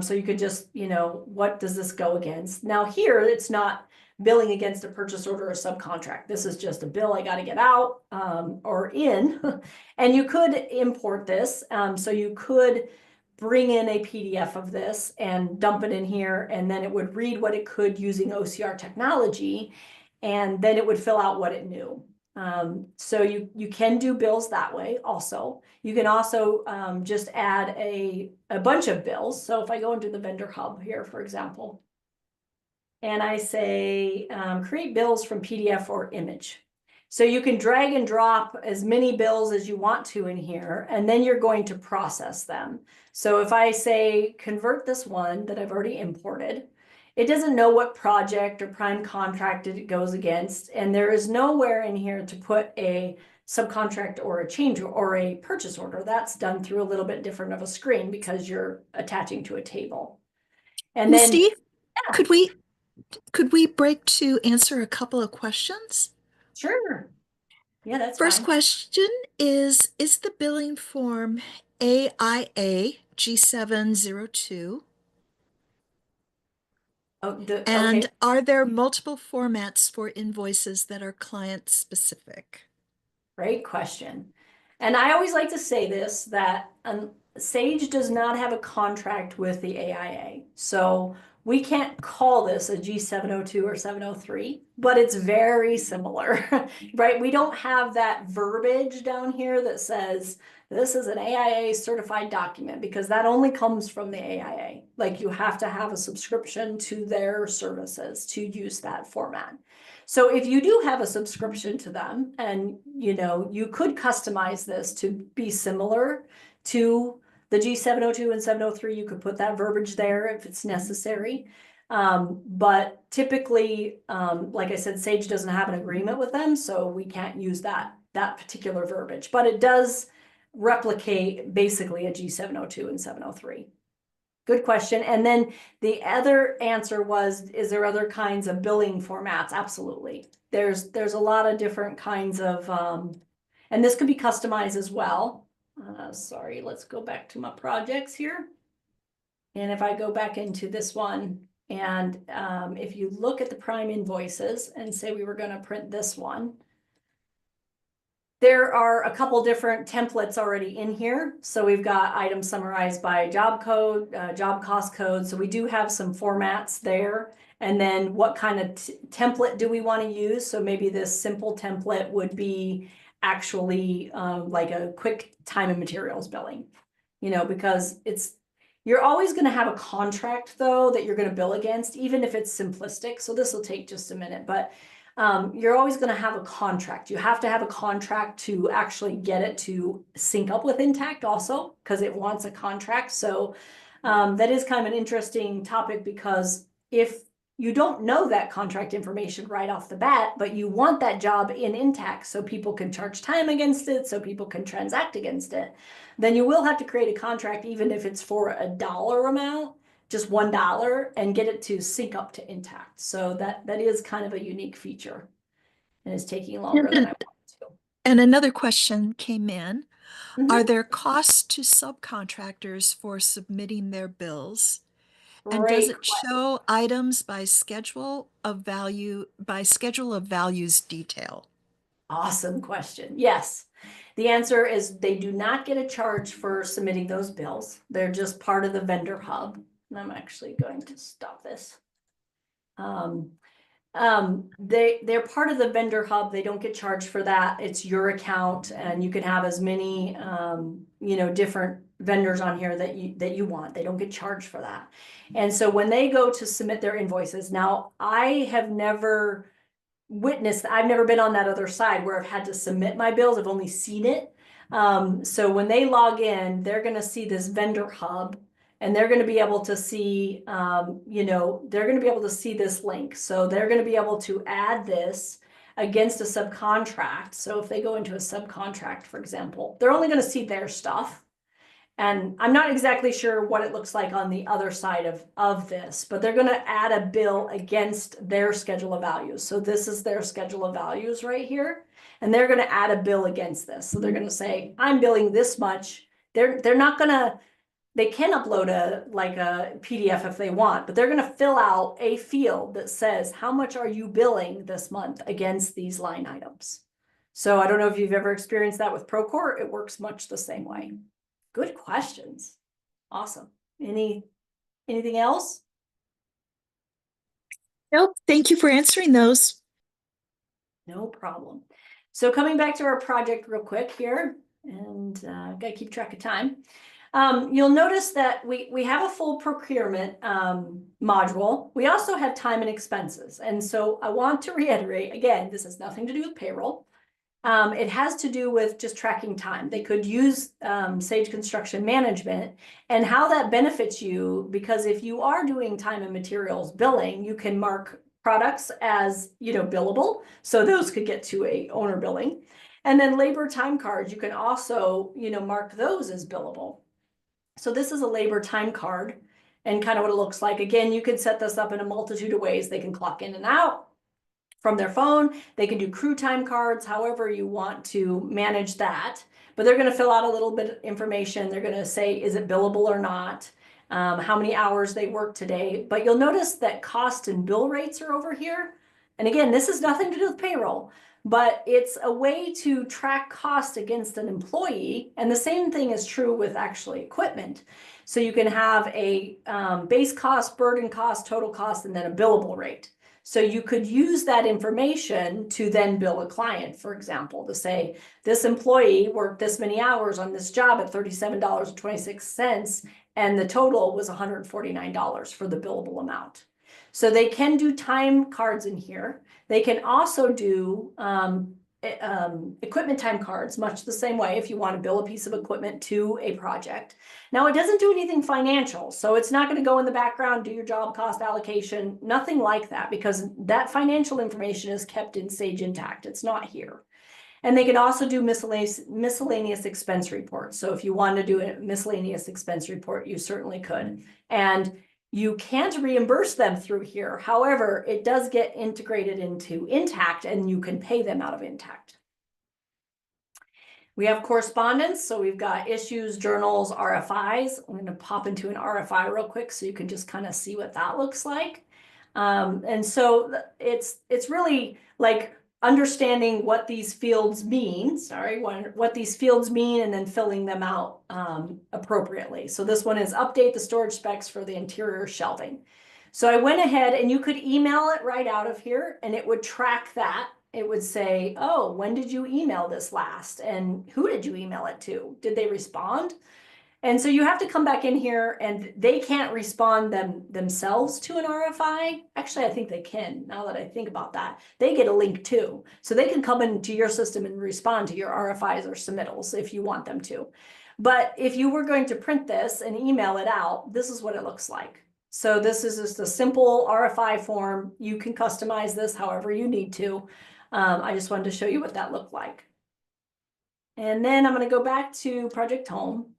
So you could just, what does this go against? Now here, it's not billing against a purchase order or subcontract. This is just a bill I got to get out or in. And you could import this. So you could bring in a PDF of this and dump it in here, and then it would read what it could using OCR technology, and then it would fill out what it knew. So you can do bills that way also. You can also just add a bunch of bills. So if I go into the vendor hub here, for example, and I say create bills from PDF or image. So you can drag and drop as many bills as you want to in here, and then you're going to process them. So if I say convert this one that I've already imported, it doesn't know what project or prime contract it goes against, and there is nowhere in here to put a subcontract or a change or a purchase order. That's done through a little bit different of a screen because you're attaching to a table. And then, Misty, yeah, could we break to answer a couple of questions? sure. Yeah, that's First fine. question is the billing form AIA G702? Oh, And okay. are there multiple formats for invoices that are client specific? Great question. And I always like to say this, that Sage does not have a contract with the AIA. So we can't call this a G702 or 703, but it's very similar, right? We don't have that verbiage down here that says this is an AIA certified document, because that only comes from the AIA. Like, you have to have a subscription to their services to use that format. So if you do have a subscription to them, and you could customize this to be similar to The G702 and 703, you could put that verbiage there if it's necessary. But typically, like I said, Sage doesn't have an agreement with them, so we can't use that particular verbiage, but it does replicate basically a G702 and 703. Good question. And then the other answer was, is there other kinds of billing formats? Absolutely. There's a lot of different kinds of, and this could be customized as well. Sorry, let's go back to my projects here. And if I go back into this one, and if you look at the prime invoices and say we were going to print this one, there are a couple different templates already in here. So we've got items summarized by job code, job cost code. So we do have some formats there. And then what kind of template do we want to use? So maybe this simple template would be actually like a quick time and materials billing, because you're always going to have a contract though that you're going to bill against, even if it's simplistic. So this will take just a minute, but you're always going to have a contract. You have to have a contract to actually get it to sync up with Intact also, because it wants a contract. So that is kind of an interesting topic, because if you don't know that contract information right off the bat, but you want that job in Intact so people can charge time against it, so people can transact against it, then you will have to create a contract, even if it's for a dollar amount, just $1, and get it to sync up to Intact. So that is kind of a unique feature, and it's taking longer than I wanted And another question came in. to. Are there costs to subcontractors for submitting their bills? And does Great it question. show items by schedule of values detail? Awesome question. Yes. The answer is they do not get a charge for submitting those bills. They're just part of the vendor hub. And I'm actually going to stop this. They're part of the vendor hub. They don't get charged for that. It's your account, and you can have as many different vendors on here that you want. They don't get charged for that. And so when they go to submit their invoices, now I have never I've never been on that other side where I've had to submit my bills. I've only seen it. So when they log in, they're going to see this vendor hub, and they're going to be able to see, they're going to be able to see this link. So they're going to be able to add this against a subcontract. So if they go into a subcontract, for example, they're only going to see their stuff. And I'm not exactly sure what it looks like on the other side of this, but they're going to add a bill against their schedule of values. So this is their schedule of values right here. And they're going to add a bill against this. So they're going to say, I'm billing this much. They're not going to, they can upload a PDF if they want, but they're going to fill out a field that says, how much are you billing this month against these line items? So I don't know if you've ever experienced that with Procore. It works much the same way. Good questions. Awesome. Anything else? Nope. Thank you for answering those. No problem. So coming back to our project real quick here, and I've got to keep track of time. You'll notice that we have a full procurement module. We also have time and expenses. And so I want to reiterate, again, this has nothing to do with payroll. It has to do with just tracking time. They could use Sage Construction Management, and how that benefits you, because if you are doing time and materials billing, you can mark products as, billable. So those could get to a owner billing. And then labor time cards, you can also, mark those as billable. So this is a labor time card, and kind of what it looks like. Again, you can set this up in a multitude of ways. They can clock in and out from their phone. They can do crew time cards, however you want to manage that. But they're going to fill out a little bit of information. They're going to say, is it billable or not? How many hours they work today. But you'll notice that cost and bill rates are over here. And again, this has nothing to do with payroll, but it's a way to track cost against an employee. And the same thing is true with actually equipment. So you can have a base cost, burden cost, total cost, and then a billable rate. So you could use that information to then bill a client, for example, to say, this employee worked this many hours on this job at $37.26, and the total was $149 for the billable amount. So they can do time cards in here. They can also do equipment time cards, much the same way if you want to bill a piece of equipment to a project. Now, it doesn't do anything financial, so it's not going to go in the background, do your job cost allocation, nothing like that, because that financial information is kept in Sage Intacct. It's not here. And they can also do miscellaneous expense reports. So if you want to do a miscellaneous expense report, you certainly could. And you can't reimburse them through here. However, it does get integrated into Intacct and you can pay them out of Intacct. We have correspondence, so we've got issues, journals, RFIs. I'm going to pop into an RFI real quick so you can just kind of see what that looks like. And so it's really like understanding what these fields mean, what these fields mean, and then filling them out appropriately. So this one is update the storage specs for the interior shelving. So I went ahead and you could email it right out of here and it would track that. It would say, oh, when did you email this last? And who did you email it to? Did they respond? And so you have to come back in here and they can't respond themselves to an RFI. Actually, I think they can, now that I think about that. They get a link too. So they can come into your system and respond to your RFIs or submittals if you want them to. But if you were going to print this and email it out, this is what it looks like. So this is just a simple RFI form. You can customize this however you need to. I just wanted to show you what that looked like. And then I'm going to go back to Project Home.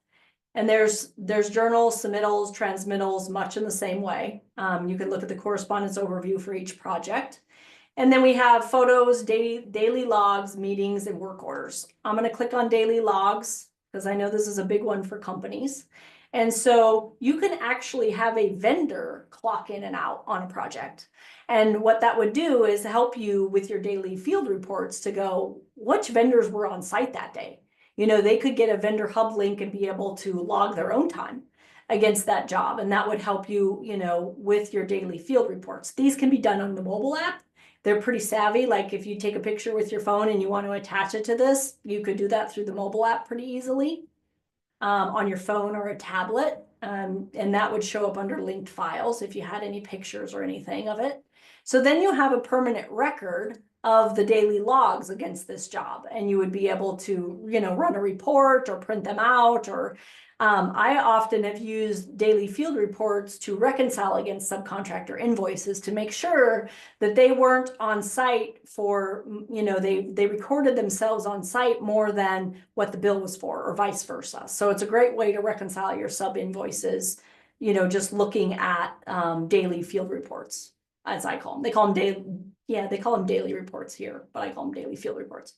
And there's journals, submittals, transmittals, much in the same way. You can look at the correspondence overview for each project. And then we have photos, daily logs, meetings, and work orders. I'm going to click on daily logs because I know this is a big one for companies. And so you can actually have a vendor clock in and out on a project. And what that would do is help you with your daily field reports to go, which vendors were on site that day? You know, they could get a vendor hub link and be able to log their own time against that job. And that would help you, you know, with your daily field reports. These can be done on the mobile app. They're pretty savvy. Like if you take a picture with your phone and you want to attach it to this, you could do that through the mobile app pretty easily on your phone or a tablet. And that would show up under linked files if you had any pictures or anything of it. So then you have a permanent record of the daily logs against this job, and you would be able to, you know, run a report or print them out. Or I often have used daily field reports to reconcile against subcontractor invoices to make sure that they weren't on site for, you know, they recorded themselves on site more than what the bill was for, or vice versa. So it's a great way to reconcile your sub invoices, you know, just looking at daily field reports, as I call them. They call them daily. Yeah, they call them daily reports here, but I call them daily field reports.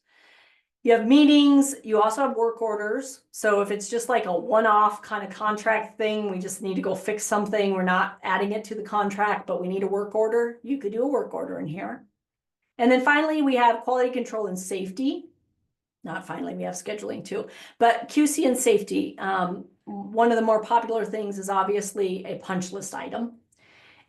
You have meetings, you also have work orders. So if it's just like a one-off kind of contract thing, we just need to go fix something, we're not adding it to the contract, but we need a work order, you could do a work order in here. And then finally, we have quality control and safety. Not finally, we have scheduling too, but QC and safety. One of the more popular things is obviously a punch list item.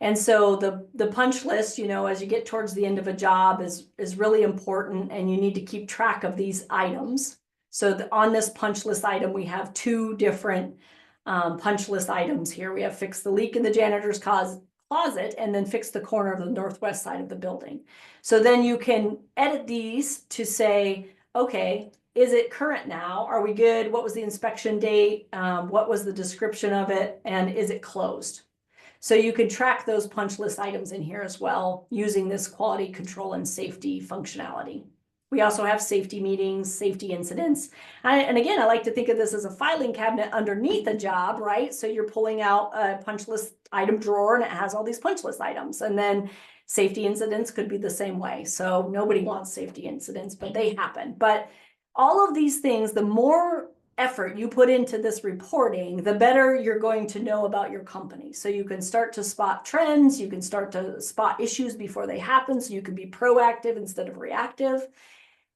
And so the punch list, you know, as you get towards the end of a job is really important, and you need to keep track of these items. So on this punch list item, we have two different punch list items here. We have fix the leak in the janitor's closet, and then fix the corner of the northwest side of the building. So then you can edit these to say, okay, is it current now? Are we good? What was the inspection date? What was the description of it? And is it closed? So you can track those punch list items in here as well using this quality control and safety functionality. We also have safety meetings, safety incidents. And again, I like to think of this as a filing cabinet underneath a job, right? So you're pulling out a punch list item drawer and it has all these punch list items. And then safety incidents could be the same way. So nobody wants safety incidents, but they happen. But all of these things, the more effort you put into this reporting, the better you're going to know about your company. So you can start to spot trends, you can start to spot issues before they happen, so you can be proactive instead of reactive,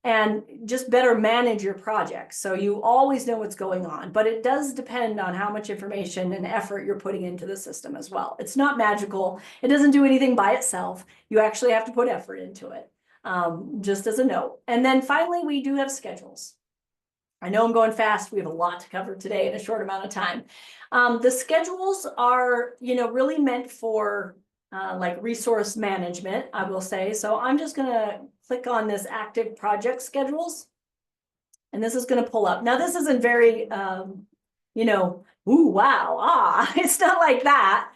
and just better manage your projects. So you always know what's going on, but it does depend on how much information and effort you're putting into the system as well. It's not magical. It doesn't do anything by itself. You actually have to put effort into it, just as a note. And then finally, we do have schedules. I know I'm going fast. We have a lot to cover today in a short amount of time. The schedules are, you know, really meant for like resource management, I will say. So I'm just gonna click on this active project schedules. And this is gonna pull up. Now, this isn't very, ooh, wow, it's not like that.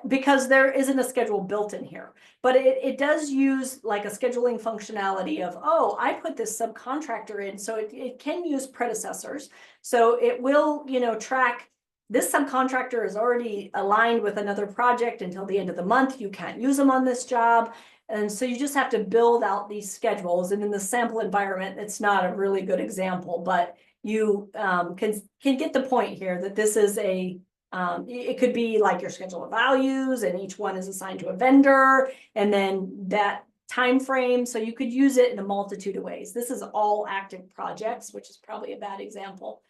Because there isn't a schedule built in here. But it does use like a scheduling functionality of, oh, I put this subcontractor in, so it can use predecessors. So it will, track this subcontractor is already aligned with another project until the end of the month. You can't use them on this job. And so you just have to build out these schedules. And in the sample environment, it's not a really good example, but you can get the point here that this is it could be like your schedule of values, and each one is assigned to a vendor, and then that time frame. So you could use it in a multitude of ways. This is all active projects, which is probably a bad example.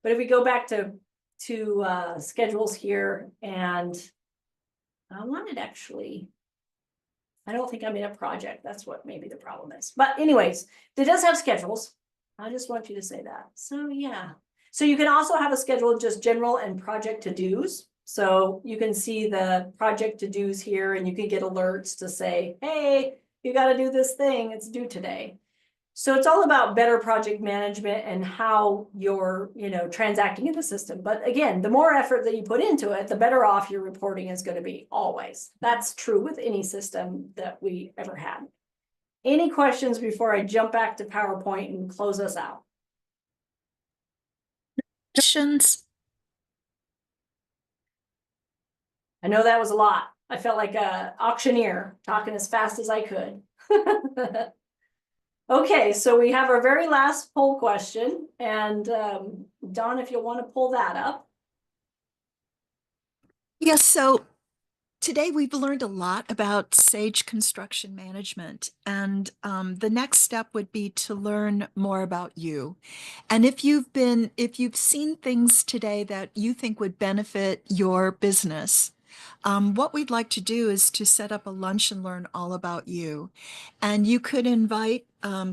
But if we go back to schedules here, and I wanted actually, I don't think I'm in a project. That's what maybe the problem is. But anyways, it does have schedules. I just want you to say that. So yeah. So you can also have a schedule of just general and project to-dos. So you can see the project to-dos here, and you can get alerts to say, hey, you got to do this thing. It's due today. So it's all about better project management and how you're, transacting in the system. But again, the more effort that you put into it, the better off your reporting is going to be always. That's true with any system that we ever had. Any questions before I jump back to PowerPoint and close us out? Questions? I know that was a lot. I felt like a auctioneer talking as fast as I could. Okay, so we have our very last poll question, and Dawn, if you'll want to pull that up. Yes, so today we've learned a lot about Sage Construction Management, and the next step would be to learn more about you. And if you've seen things today that you think would benefit your business, what we'd like to do is to set up a lunch and learn all about you. And you could invite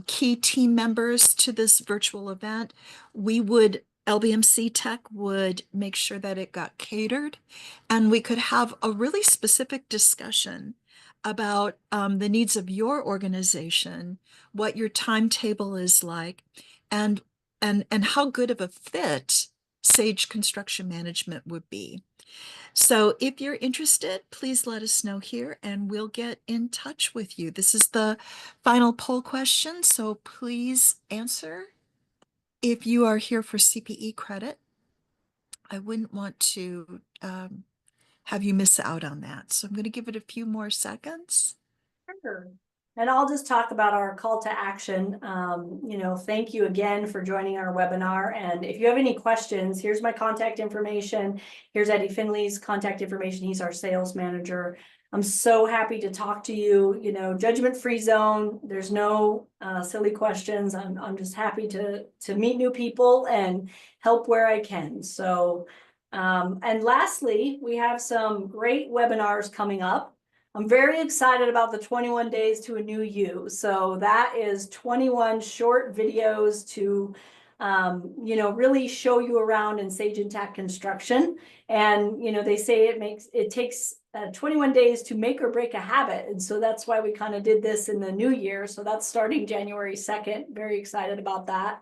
key team members to this virtual event. LBMC Tech would make sure that it got catered, and we could have a really specific discussion about the needs of your organization, what your timetable is like, and and how good of a fit Sage Construction Management would be. So if you're interested, please let us know here and we'll get in touch with you. This is the final poll question, so please answer. If you are here for CPE credit, I wouldn't want to have you miss out on that. So I'm going to give it a few more seconds. Sure. And I'll just talk about our call to action. Thank you again for joining our webinar. And if you have any questions, here's my contact information. Here's Eddie Finley's contact information. He's our sales manager. I'm so happy to talk to you, judgment-free zone. There's no silly questions. I'm just happy to meet new people and help where I can. So, and lastly, we have some great webinars coming up. I'm very excited about the 21 days to a new you. So that is 21 short videos to, really show you around in Sage Intacct Construction. And, they say it takes 21 days to make or break a habit. And so that's why we kind of did this in the new year. So that's starting January 2nd. Very excited about that.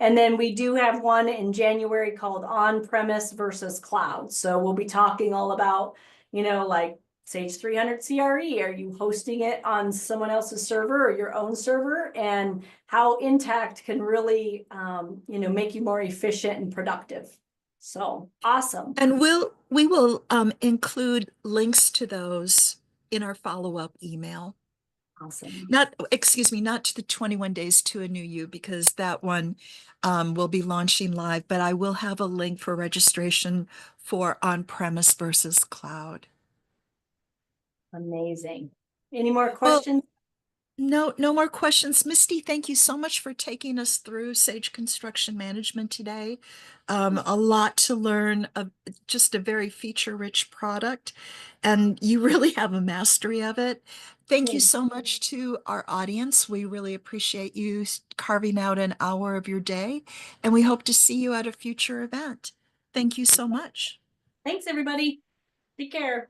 And then we do have one in January called On-Premise versus Cloud. So we'll be talking all about, like Sage 300 CRE, are you hosting it on someone else's server or your own server? And how Intacct can really, make you more efficient and productive. So awesome. And we will include links to those in our follow-up email. Awesome. Not, excuse me, not to the 21 days to a new you, because that one will be launching live, but I will have a link for registration for on-premise versus cloud. Amazing. Any more Well, questions? no more questions. Misty, thank you so much for taking us through Sage Construction Management today. A lot to learn, just a very feature-rich product, and you really have a mastery of it. Thank you so much to our audience. We really appreciate you carving out an hour of your day, and we hope to see you at a future event. Thank you so much. Thanks, everybody. Take care.